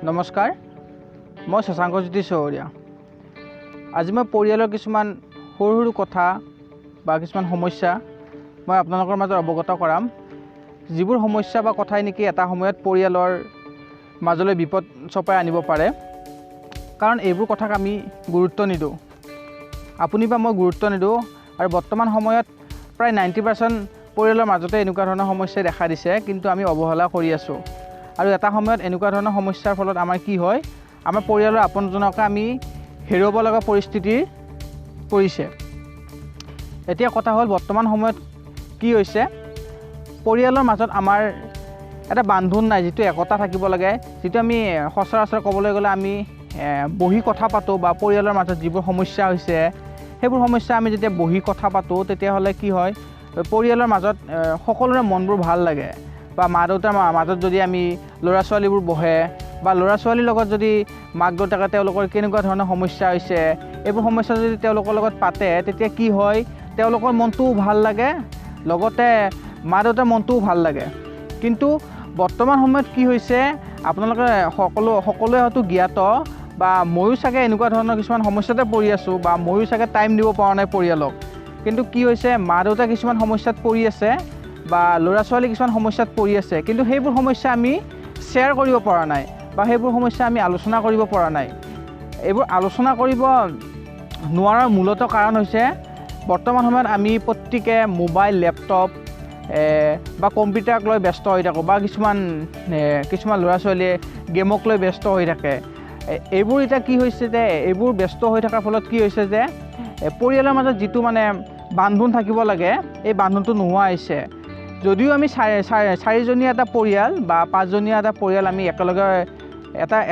নমস্কাৰ, মই শশাংকজ্যোতি চৌহৰীয়া। আজি মই পৰিয়ালৰ কিছুমান সৰু সৰু কথা বা কিছুমান সমস্যা মই আপোনালোকৰ মাজত অৱগত কৰাম, যিবোৰ সমস্যা বা কথাই নেকি এটা সময়ত পৰিয়ালৰ মাজলৈ বিপদ চপাই আনিব পাৰে। কাৰণ এইবোৰ কথাক আমি গুৰুত্ব নিদিওঁ, আপুনি বা মই গুৰুত্ব নিদিওঁ। আৰু বৰ্তমান সময়ত প্ৰায় 90% পৰিয়ালৰ মাজতে এনেকুৱা ধৰণৰ সমস্যাই দেখা দিছে, কিন্তু আমি অৱহেলা কৰি আছোঁ। আৰু এটা সময়ত এনেকুৱা ধৰণৰ সমস্যাৰ ফলত আমাৰ কি হয়, আমাৰ পৰিয়ালৰ আপোনজনকে আমি হেৰুৱাব লগা পৰিস্থিতিৰ পৰিছে। এতিয়া কথা হ'ল, বৰ্তমান সময়ত কি হৈছে, পৰিয়ালৰ মাজত আমাৰ এটা বান্ধোন নাই, যিটো একতা থাকিব লাগে, যিটো আমি সচৰাচৰ ক'বলৈ গ'লে আমি বহি কথা পাতোঁ বা পৰিয়ালৰ মাজত যিবোৰ সমস্যা হৈছে সেইবোৰ সমস্যা আমি যেতিয়া বহি কথা পাতোঁ তেতিয়াহ'লে কি হয়, পৰিয়ালৰ মাজত সকলোৰে মনবোৰ ভাল লাগে। বা মা দেউতাৰ মাজত যদি আমি ল'ৰা ছোৱালীবোৰ বহে বা ল'ৰা ছোৱালীৰ লগত যদি মাক দেউতাকে তেওঁলোকৰ কেনেকুৱা ধৰণৰ সমস্যা হৈছে এইবোৰ সমস্যা যদি তেওঁলোকৰ লগত পাতে, তেতিয়া কি হয়, তেওঁলোকৰ মনটোও ভাল লাগে, লগতে মা দেউতাৰ মনটোও ভাল লাগে। কিন্তু বৰ্তমান সময়ত কি হৈছে, আপোনালোকে সকলোৱে হয়তো জ্ঞাত বা ময়ো চাগে এনেকুৱা ধৰণৰ কিছুমান সমস্যাতে পৰি আছোঁ, বা ময়ো চাগে টাইম দিব পৰা নাই পৰিয়ালক। কিন্তু কি হৈছে, মা দেউতা কিছুমান সমস্যাত পৰি আছে বা ল'ৰা ছোৱালী কিছুমান সমস্যাত পৰি আছে, কিন্তু সেইবোৰ সমস্যা আমি শ্বেয়াৰ কৰিব পৰা নাই বা সেইবোৰ সমস্যা আমি আলোচনা কৰিব পৰা নাই। এইবোৰ আলোচনা কৰিব নোৱাৰাৰ মূলত কাৰণ হৈছে, বৰ্তমান সময়ত আমি প্ৰত্যেকে মোবাইল, লেপটপ বা কম্পিউটাৰক লৈ ব্যস্ত হৈ থাকোঁ, বা কিছুমান ল'ৰা ছোৱালীয়ে গেমক লৈ ব্যস্ত হৈ থাকে। এইবোৰ এতিয়া কি হৈছে যে, এইবোৰ ব্যস্ত হৈ থকাৰ ফলত কি হৈছে যে, পৰিয়ালৰ মাজত যিটো বান্ধোন থাকিব লাগে, এই বান্ধোনটো নোহোৱা হৈছে। যদিও আমি চাৰিজনীয়া এটা পৰিয়াল বা পাঁচজনীয়া এটা পৰিয়াল আমি একেলগে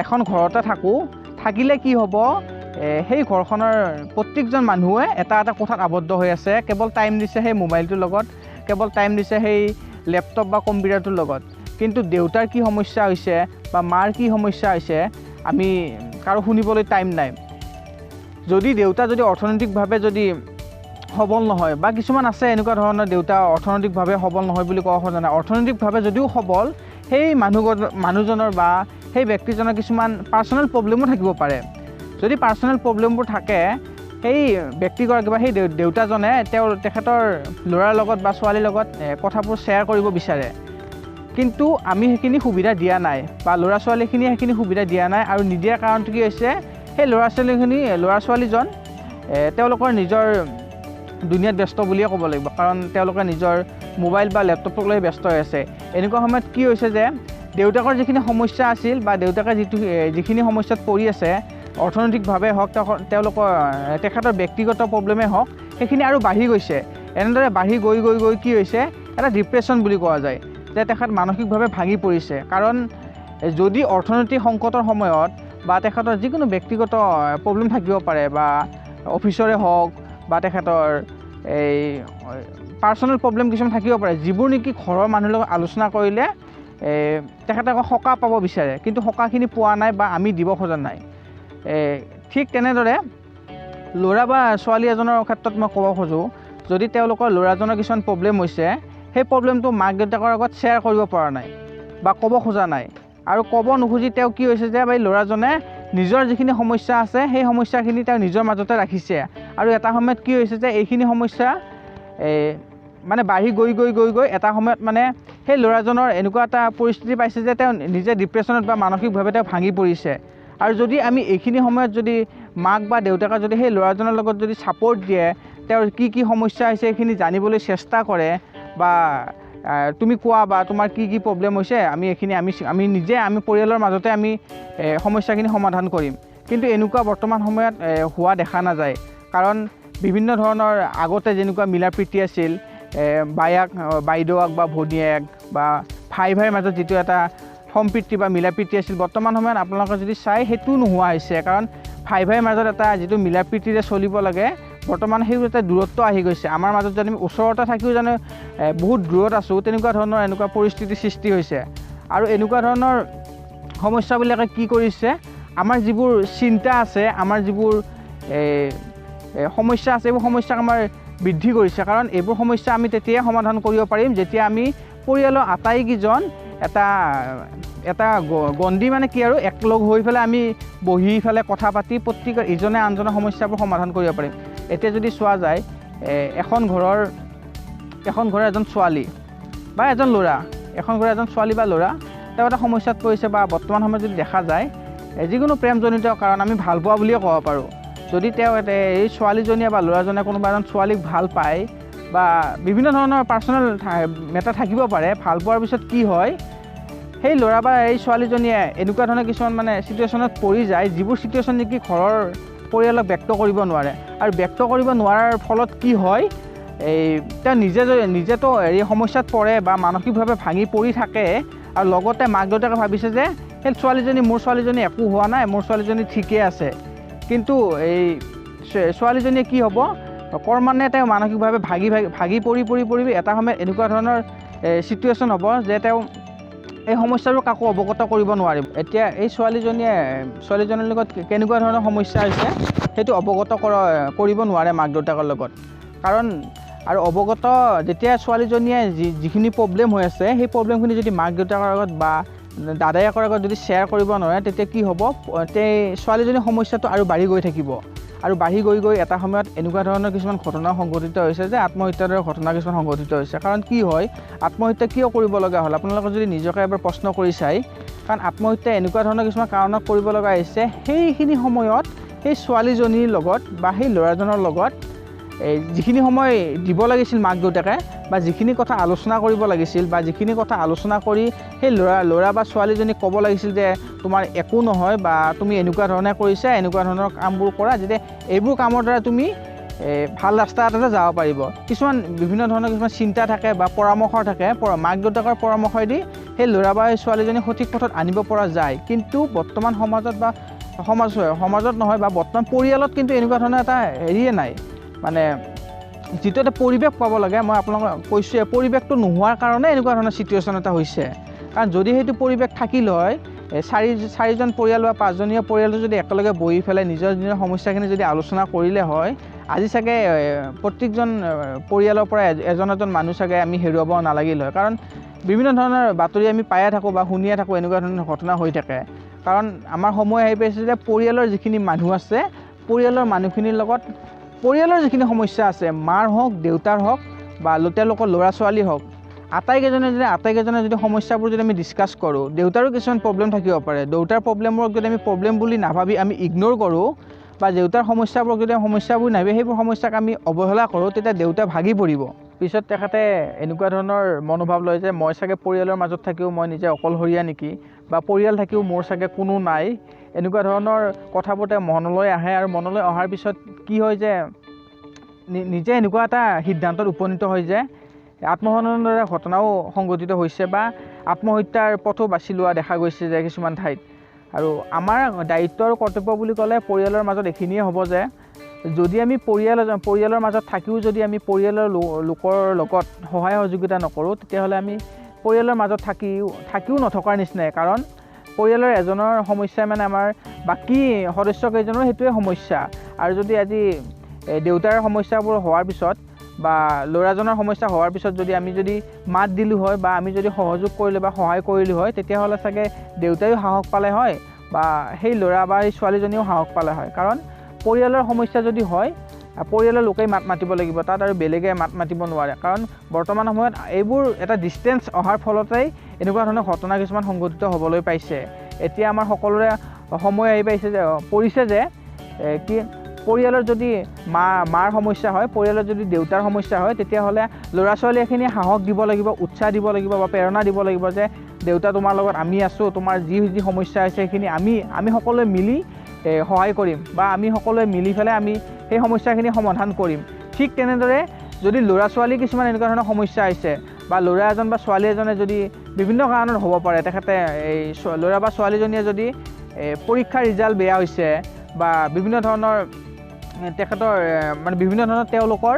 এখন ঘৰতে থাকোঁ, থাকিলে কি হ'ব, সেই ঘৰখনৰ প্ৰত্যেকজন মানুহে এটা কোঠাত আবদ্ধ হৈ আছে, কেৱল টাইম দিছে সেই মোবাইলটোৰ লগত, কেৱল টাইম দিছে সেই লেপটপ বা কম্পিউটাৰটোৰ লগত। কিন্তু দেউতাৰ কি সমস্যা হৈছে বা মাৰ কি সমস্যা হৈছে আমি কাৰো শুনিবলৈ টাইম নাই। যদি দেউতা অৰ্থনৈতিকভাৱে যদি সবল নহয়, বা কিছুমান আছে এনেকুৱা ধৰণৰ দেউতা অৰ্থনৈতিকভাৱে সবল নহয় বুলি কোৱা খোজা নাই, অৰ্থনৈতিকভাৱে যদিও সবল, সেই মানুহজনৰ বা সেই ব্যক্তিজনৰ কিছুমান পাৰ্চনেল প্ৰব্লেমো থাকিব পাৰে। যদি পাৰ্চনেল প্ৰব্লেমবোৰ থাকে, সেই ব্যক্তিগৰাকী বা সেই দেউতাজনে তেখেতৰ ল'ৰাৰ লগত বা ছোৱালীৰ লগত কথাবোৰ শ্বেয়াৰ কৰিব বিচাৰে, কিন্তু আমি সেইখিনি সুবিধা দিয়া নাই বা ল'ৰা ছোৱালীখিনিয়ে সেইখিনি সুবিধা দিয়া নাই। আৰু নিদিয়াৰ কাৰণটো কি হৈছে, সেই ল'ৰা ছোৱালীজন তেওঁলোকৰ নিজৰ দুনিয়াত ব্যস্ত বুলিয়ে ক'ব লাগিব, কাৰণ তেওঁলোকে নিজৰ মোবাইল বা লেপটপক লৈ ব্যস্ত হৈ আছে। এনেকুৱা সময়ত কি হৈছে যে, দেউতাকৰ যিখিনি সমস্যা আছিল বা দেউতাকে যিখিনি সমস্যাত পৰি আছে, অৰ্থনৈতিকভাৱে হওক, তেখেতৰ ব্যক্তিগত প্ৰব্লেমেই হওক, সেইখিনি আৰু বাঢ়ি গৈছে। এনেদৰে বাঢ়ি গৈ গৈ গৈ কি হৈছে, এটা ডিপ্ৰেশ্যন বুলি কোৱা যায়, যে তেখেত মানসিকভাৱে ভাঙি পৰিছে। কাৰণ যদি অৰ্থনৈতিক সংকটৰ সময়ত বা তেখেতৰ যিকোনো ব্যক্তিগত প্ৰব্লেম থাকিব পাৰে, বা অফিচৰে হওক বা তেখেতৰ এই পাৰ্চনেল প্ৰব্লেম কিছুমান থাকিব পাৰে, যিবোৰ নেকি ঘৰৰ মানুহৰ লগত আলোচনা কৰিলে তেখেতে সকাহ পাব বিচাৰে, কিন্তু সকাহখিনি পোৱা নাই বা আমি দিব খোজা নাই। ঠিক তেনেদৰে ল'ৰা বা ছোৱালী এজনৰ ক্ষেত্ৰত মই ক'ব খোজোঁ, যদি তেওঁলোকৰ ল'ৰাজনৰ কিছুমান প্ৰব্লেম হৈছে, সেই প্ৰব্লেমটো মাক দেউতাকৰ আগত শ্বেয়াৰ কৰিব পৰা নাই বা ক'ব খোজা নাই। আৰু ক'ব নোখোজি তেওঁ কি হৈছে যে, এই ল'ৰাজনে নিজৰ যিখিনি সমস্যা আছে সেই সমস্যাখিনি তেওঁ নিজৰ মাজতে ৰাখিছে। আৰু এটা সময়ত কি হৈছে যে, এইখিনি সমস্যা বাঢ়ি গৈ গৈ গৈ গৈ এটা সময়ত সেই ল'ৰাজনৰ এনেকুৱা এটা পৰিস্থিতি পাইছে যে, তেওঁ নিজে ডিপ্ৰেশ্যনত বা মানসিকভাৱে তেওঁ ভাঙি পৰিছে। আৰু যদি আমি এইখিনি সময়ত যদি মাক বা দেউতাকে যদি সেই ল'ৰাজনৰ লগত যদি ছাপৰ্ট দিয়ে, তেওঁৰ কি সমস্যা হৈছে সেইখিনি জানিবলৈ চেষ্টা কৰে, বা তুমি কোৱা বা তোমাৰ কি প্ৰব্লেম হৈছে, আমি পৰিয়ালৰ মাজতে আমি সমস্যাখিনি সমাধান কৰিম। কিন্তু এনেকুৱা বৰ্তমান সময়ত হোৱা দেখা নাযায়। কাৰণ বিভিন্ন ধৰণৰ আগতে যেনেকুৱা মিলা প্ৰীতি আছিল, বাইদেউক বা ভনীয়েক বা ভাইৰ মাজত যিটো এটা সম্প্ৰীতি বা মিলা প্ৰীতি আছিল, বৰ্তমান সময়ত আপোনালোকে যদি চাই সেইটো নোহোৱা হৈছে। কাৰণ ভাইৰ মাজত এটা যিটো মিলা প্ৰীতিৰে চলিব লাগে, বৰ্তমান সেইবোৰ এটা দূৰত্ব আহি গৈছে। আমাৰ মাজত যদি আমি ওচৰতে থাকিও বহুত দূৰত আছোঁ, এনেকুৱা পৰিস্থিতিৰ সৃষ্টি হৈছে। আৰু এনেকুৱা ধৰণৰ সমস্যাবিলাকে কি কৰিছে, আমাৰ যিবোৰ চিন্তা আছে, আমাৰ যিবোৰ সমস্যা আছে, এইবোৰ সমস্যাক আমাৰ বৃদ্ধি কৰিছে। কাৰণ এইবোৰ সমস্যা আমি তেতিয়াই সমাধান কৰিব পাৰিম, যেতিয়া আমি পৰিয়ালৰ আটাইকেইজন এটা গণ্ডি মানে কি আৰু একলগ হৈ পেলাই আমি বহি পেলাই কথা পাতি প্ৰত্যেকৰ ইজনে আনজনৰ সমস্যাবোৰ সমাধান কৰিব পাৰিম। এতিয়া যদি চোৱা যায় এখন ঘৰৰ এজন ছোৱালী বা এজন ল'ৰা, এখন ঘৰৰ এজন ছোৱালী বা ল'ৰা তেওঁ এটা সমস্যাত পৰিছে বা বৰ্তমান সময়ত যদি দেখা যায় যিকোনো প্ৰেমজনিত কাৰণ আমি ভাল পোৱা বুলিয়ে ক'ব পাৰোঁ। যদি তেওঁ এই ছোৱালীজনীয়ে বা ল'ৰাজনে কোনোবা এজন ছোৱালীক ভাল পায় বা বিভিন্ন ধৰণৰ পাৰ্চনেল মেটাৰ থাকিব পাৰে, ভাল পোৱাৰ পিছত কি হয় সেই ল'ৰা বা এই ছোৱালীজনীয়ে এনেকুৱা ধৰণৰ কিছুমান মানে চিটুৱেশ্যনত পৰি যায় যিবোৰ চিটুৱেশ্যন নেকি ঘৰৰ পৰিয়ালক ব্যক্ত কৰিব নোৱাৰে। আৰু ব্যক্ত কৰিব নোৱাৰাৰ ফলত কি হয় তেওঁ নিজেতো সমস্যাত পৰে বা মানসিকভাৱে ভাঙি পৰি থাকে আৰু লগতে মাক দেউতাকে ভাবিছে যে সেই মোৰ ছোৱালীজনী একো হোৱা নাই, মোৰ ছোৱালীজনী ঠিকেই আছে। কিন্তু এই ছোৱালীজনীয়ে কি হ'ব ক্ৰমান্বয়ে তেওঁ মানসিকভাৱে ভাগি পৰি এটা সময়ত এনেকুৱা ধৰণৰ চিটুৱেশ্যন হ'ব যে তেওঁ এই সমস্যাবোৰ কাকো অৱগত কৰিব নোৱাৰিব। এতিয়া এই ছোৱালীজনীৰ লগত কেনেকুৱা ধৰণৰ সমস্যা হৈছে সেইটো অৱগত কৰিব নোৱাৰে মাক দেউতাকৰ লগত। কাৰণ আৰু অৱগত যেতিয়া ছোৱালীজনীয়ে যিখিনি প্ৰব্লেম হৈ আছে সেই প্ৰব্লেমখিনি যদি মাক দেউতাকৰ আগত বা দাদায়েকৰ আগত যদি শ্বেয়াৰ কৰিব নোৱাৰে তেতিয়া কি হ'ব ছোৱালীজনীৰ সমস্যাটো আৰু বাঢ়ি গৈ থাকিব আৰু বাঢ়ি গৈ এটা সময়ত এনেকুৱা ধৰণৰ কিছুমান ঘটনা সংঘটিত হৈছে যে আত্মহত্যাৰ দৰে ঘটনা কিছুমান সংঘটিত হৈছে। কাৰণ কি হয় আত্মহত্যা কিয় কৰিব লগা হ'ল আপোনালোকে যদি নিজকে এবাৰ প্ৰশ্ন কৰি চায়, কাৰণ আত্মহত্যা এনেকুৱা ধৰণৰ কিছুমান কাৰণত কৰিব লগা হৈছে সেইখিনি সময়ত সেই ছোৱালীজনীৰ লগত বা সেই ল'ৰাজনৰ লগত যিখিনি সময় দিব লাগিছিল মাক দেউতাকে বা যিখিনি কথা আলোচনা কৰিব লাগিছিল বা যিখিনি কথা আলোচনা কৰি সেই ল'ৰা বা ছোৱালীজনীক ক'ব লাগিছিল যে তোমাৰ একো নহয় বা তুমি এনেকুৱা ধৰণে কৰিছা, এনেকুৱা ধৰণৰ কামবোৰ কৰা যেতিয়া এইবোৰ কামৰ দ্বাৰা তুমি ভাল ৰাস্তা এটাতে যাব পাৰিব। কিছুমান বিভিন্ন ধৰণৰ কিছুমান চিন্তা থাকে বা পৰামৰ্শ থাকে, মাক দেউতাকৰ পৰামৰ্শই সেই ল'ৰা বা সেই ছোৱালীজনী সঠিক পথত আনিব পৰা যায়। কিন্তু বৰ্তমান সমাজত বা সমাজত নহয় বা বৰ্তমান পৰিয়ালত কিন্তু এনেকুৱা ধৰণৰ এটা হেৰিয়ে নাই, মানে যিটো এটা পৰিৱেশ পাব লাগে মই আপোনালোকক কৈছোঁৱে পৰিৱেশটো নোহোৱাৰ কাৰণে এনেকুৱা ধৰণৰ চিটুৱেশ্যন এটা হৈছে। কাৰণ যদি সেইটো পৰিৱেশ থাকিল হয় চাৰিজন পৰিয়াল বা পাঁচজনীয়া পৰিয়ালটো যদি একেলগে বহি পেলাই নিজৰ সমস্যাখিনি যদি আলোচনা কৰিলে হয় আজি চাগে প্ৰত্যেকজন পৰিয়ালৰ পৰা এজন মানুহ চাগে আমি হেৰুৱাব নালাগিল হয়। কাৰণ বিভিন্ন ধৰণৰ বাতৰি আমি পায়ে থাকোঁ বা শুনিয়ে থাকোঁ এনেকুৱা ধৰণৰ ঘটনা হৈ থাকে। কাৰণ আমাৰ সময় আহি পাইছে যে পৰিয়ালৰ যিখিনি মানুহ আছে পৰিয়ালৰ মানুহখিনিৰ লগত পৰিয়ালৰ যিখিনি সমস্যা আছে মাৰ হওক দেউতাৰ হওক বা তেওঁলোকৰ ল'ৰা ছোৱালী হওক আটাইকেইজনে যদি সমস্যাবোৰ যদি আমি ডিছকাছ কৰোঁ, দেউতাৰো কিছুমান প্ৰব্লেম থাকিব পাৰে, দেউতাৰ প্ৰব্লেমবোৰক যদি আমি প্ৰব্লেম বুলি নাভাবি আমি ইগন'ৰ কৰোঁ বা দেউতাৰ সমস্যাবোৰক যদি সমস্যাবোৰ নাভাবি সেইবোৰ সমস্যাক আমি অৱহেলা কৰোঁ তেতিয়া দেউতা ভাগি পৰিব। পিছত তেখেতে এনেকুৱা ধৰণৰ মনোভাৱ লয় যে মই চাগে পৰিয়ালৰ মাজত থাকিও মই নিজে অকলশৰীয়া নেকি বা পৰিয়াল থাকিও মোৰ চাগে কোনো নাই, এনেকুৱা ধৰণৰ কথাবোৰ তেওঁ মনলৈ আহে। আৰু মনলৈ অহাৰ পিছত কি হয় যে নিজে এনেকুৱা এটা সিদ্ধান্তত উপনীত হয় যে আত্মহননৰ দৰে ঘটনাও সংঘটিত হৈছে বা আত্মহত্যাৰ পথো বাছি লোৱা দেখা গৈছে যে কিছুমান ঠাইত। আৰু আমাৰ দায়িত্ব আৰু কৰ্তব্য বুলি ক'লে পৰিয়ালৰ মাজত এইখিনিয়ে হ'ব যে যদি আমি পৰিয়ালৰ মাজত থাকিও যদি আমি পৰিয়ালৰ লোকৰ লগত সহায় সহযোগিতা নকৰোঁ তেতিয়াহ'লে আমি পৰিয়ালৰ মাজত থাকিও নথকাৰ নিচিনাই। কাৰণ পৰিয়ালৰ এজনৰ সমস্যাই মানে আমাৰ বাকী সদস্যকেইজনৰ সেইটোৱে সমস্যা। আৰু যদি আজি দেউতাৰ সমস্যাবোৰ হোৱাৰ পিছত বা ল'ৰাজনৰ সমস্যা হোৱাৰ পিছত যদি আমি মাত দিলোঁ হয় বা আমি যদি সহযোগ কৰিলোঁ বা সহায় কৰিলোঁ হয় তেতিয়াহ'লে চাগে দেউতায়ো সাহস পালে হয় বা সেই ল'ৰা বা সেই ছোৱালীজনীও সাহস পালে হয়। কাৰণ পৰিয়ালৰ সমস্যা যদি হয় পৰিয়ালৰ লোকেই মাত মাতিব লাগিব, তাত আৰু বেলেগে মাত মাতিব নোৱাৰে। কাৰণ বৰ্তমান সময়ত এইবোৰ এটা ডিষ্টেঞ্চ অহাৰ ফলতেই এনেকুৱা ধৰণৰ ঘটনা কিছুমান সংঘটিত হ'বলৈ পাইছে। এতিয়া আমাৰ সকলোৰে সময় আহি পৰিছে যে কি পৰিয়ালৰ যদি মাৰ সমস্যা হয়, পৰিয়ালৰ যদি দেউতাৰ সমস্যা হয় তেতিয়াহ'লে ল'ৰা ছোৱালীখিনিয়ে সাহস দিব লাগিব, উৎসাহ দিব লাগিব বা প্ৰেৰণা দিব লাগিব যে দেউতা তোমাৰ লগত আমি আছোঁ, তোমাৰ যি সমস্যা হৈছে সেইখিনি আমি সকলোৱে মিলি সহায় কৰিম বা আমি সকলোৱে মিলি পেলাই আমি সেই সমস্যাখিনি সমাধান কৰিম। ঠিক তেনেদৰে যদি ল'ৰা ছোৱালী কিছুমান এনেকুৱা ধৰণৰ সমস্যা হৈছে বা ল'ৰা এজন বা ছোৱালী এজনে যদি বিভিন্ন কাৰণত হ'ব পাৰে, তেখেতে এই ল'ৰা বা ছোৱালীজনীয়ে যদি পৰীক্ষাৰ ৰিজাল্ট বেয়া হৈছে বা বিভিন্ন ধৰণৰ তেখেতৰ মানে বিভিন্ন ধৰণৰ তেওঁলোকৰ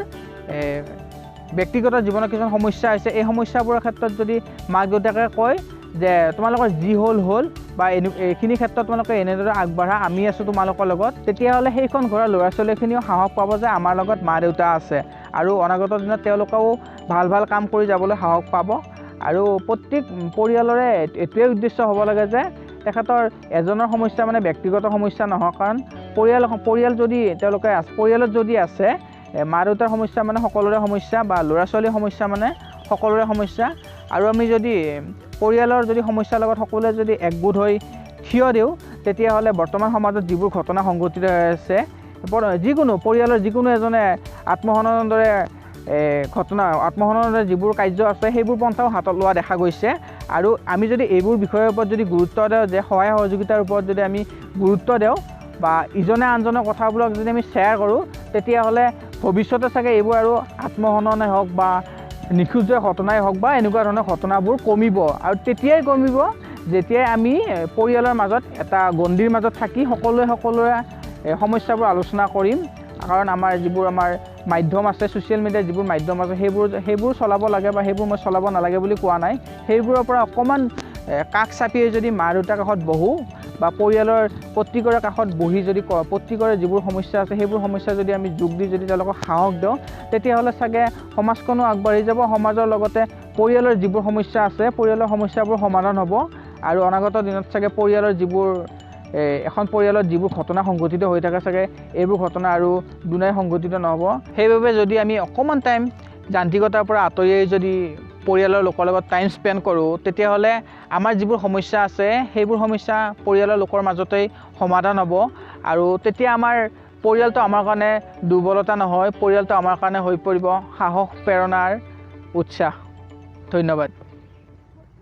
ব্যক্তিগত জীৱনত কিছুমান সমস্যা হৈছে, এই সমস্যাবোৰৰ ক্ষেত্ৰত যদি মাক দেউতাকে কয় যে তোমালোকৰ যি হ'ল বা এইখিনি ক্ষেত্ৰত তোমালোকে এনেদৰে আগবাঢ়া, আমি আছোঁ তোমালোকৰ লগত, তেতিয়াহ'লে সেইখন ঘৰৰ ল'ৰা ছোৱালীখিনিও সাহস পাব যে আমাৰ লগত মা দেউতা আছে আৰু অনাগত দিনত তেওঁলোকেও ভাল কাম কৰি যাবলৈ সাহস পাব। আৰু প্ৰত্যেক পৰিয়ালৰে এইটোৱে উদ্দেশ্য হ'ব লাগে যে তেখেতৰ এজনৰ সমস্যা মানে ব্যক্তিগত সমস্যা নহয়, কাৰণ পৰিয়াল যদি তেওঁলোকে পৰিয়ালত যদি আছে মা দেউতাৰ সমস্যা মানে সকলোৰে সমস্যা বা ল'ৰা ছোৱালীৰ সমস্যা মানে সকলোৰে সমস্যা। আৰু আমি যদি পৰিয়ালৰ যদি সমস্যাৰ লগত সকলোৱে যদি একগোট হৈ থিয় দিওঁ তেতিয়াহ'লে বৰ্তমান সমাজত যিবোৰ ঘটনা সংঘটিত হৈ আছে, যিকোনো পৰিয়ালৰ যিকোনো এজনে আত্মহননৰ দৰে আত্মহননৰ দৰে যিবোৰ কাৰ্য আছে সেইবোৰ পন্থাও হাতত লোৱা দেখা গৈছে। আৰু আমি যদি এইবোৰ বিষয়ৰ ওপৰত যদি গুৰুত্ব দিওঁ, যে সহায় সহযোগিতাৰ ওপৰত যদি আমি গুৰুত্ব দিওঁ বা ইজনে আনজনৰ কথাবোৰক যদি আমি শ্বেয়াৰ কৰোঁ, তেতিয়াহ'লে ভৱিষ্যতে চাগে এইবোৰ আৰু আত্মহননেই হওক বা নিখোজ ঘটনাই হওক বা এনেকুৱা ধৰণৰ ঘটনাবোৰ কমিব। আৰু তেতিয়াই কমিব যেতিয়াই আমি পৰিয়ালৰ মাজত এটা গণ্ডিৰ মাজত থাকি সকলোৰে সমস্যাবোৰ আলোচনা কৰিম। কাৰণ আমাৰ যিবোৰ আমাৰ মাধ্যম আছে, ছ'চিয়েল মিডিয়াৰ যিবোৰ মাধ্যম আছে সেইবোৰ চলাব লাগে বা সেইবোৰ মই চলাব নালাগে বুলি কোৱা নাই। সেইবোৰৰ পৰা অকণমান কাষ চাপিয়ে যদি মা দেউতাৰ কাষত বহোঁ বা পৰিয়ালৰ প্ৰত্যেকৰে কাষত বহি যদি প্ৰত্যেকৰে যিবোৰ সমস্যা আছে সেইবোৰ সমস্যা যদি আমি যোগ দি যদি তেওঁলোকক সাহস দিওঁ, তেতিয়াহ'লে চাগে সমাজখনো আগবাঢ়ি যাব। সমাজৰ লগতে পৰিয়ালৰ যিবোৰ সমস্যা আছে পৰিয়ালৰ সমস্যাবোৰ সমাধান হ'ব। আৰু অনাগত দিনত চাগে পৰিয়ালৰ যিবোৰ এখন পৰিয়ালত যিবোৰ ঘটনা সংঘটিত হৈ থাকে চাগে এইবোৰ ঘটনা আৰু দুনাই সংঘটিত নহ'ব। সেইবাবে যদি আমি অকণমান টাইম যান্ত্ৰিকতাৰ পৰা আঁতৰি যদি পৰিয়ালৰ লোকৰ লগত টাইম স্পেণ্ড কৰোঁ, তেতিয়াহ'লে আমাৰ যিবোৰ সমস্যা আছে সেইবোৰ সমস্যা পৰিয়ালৰ লোকৰ মাজতেই সমাধান হ'ব। আৰু তেতিয়া আমাৰ পৰিয়ালটো আমাৰ কাৰণে দুৰ্বলতা নহয়, পৰিয়ালটো আমাৰ কাৰণে হৈ পৰিব সাহস প্ৰেৰণাৰ উৎসাহ। ধন্যবাদ।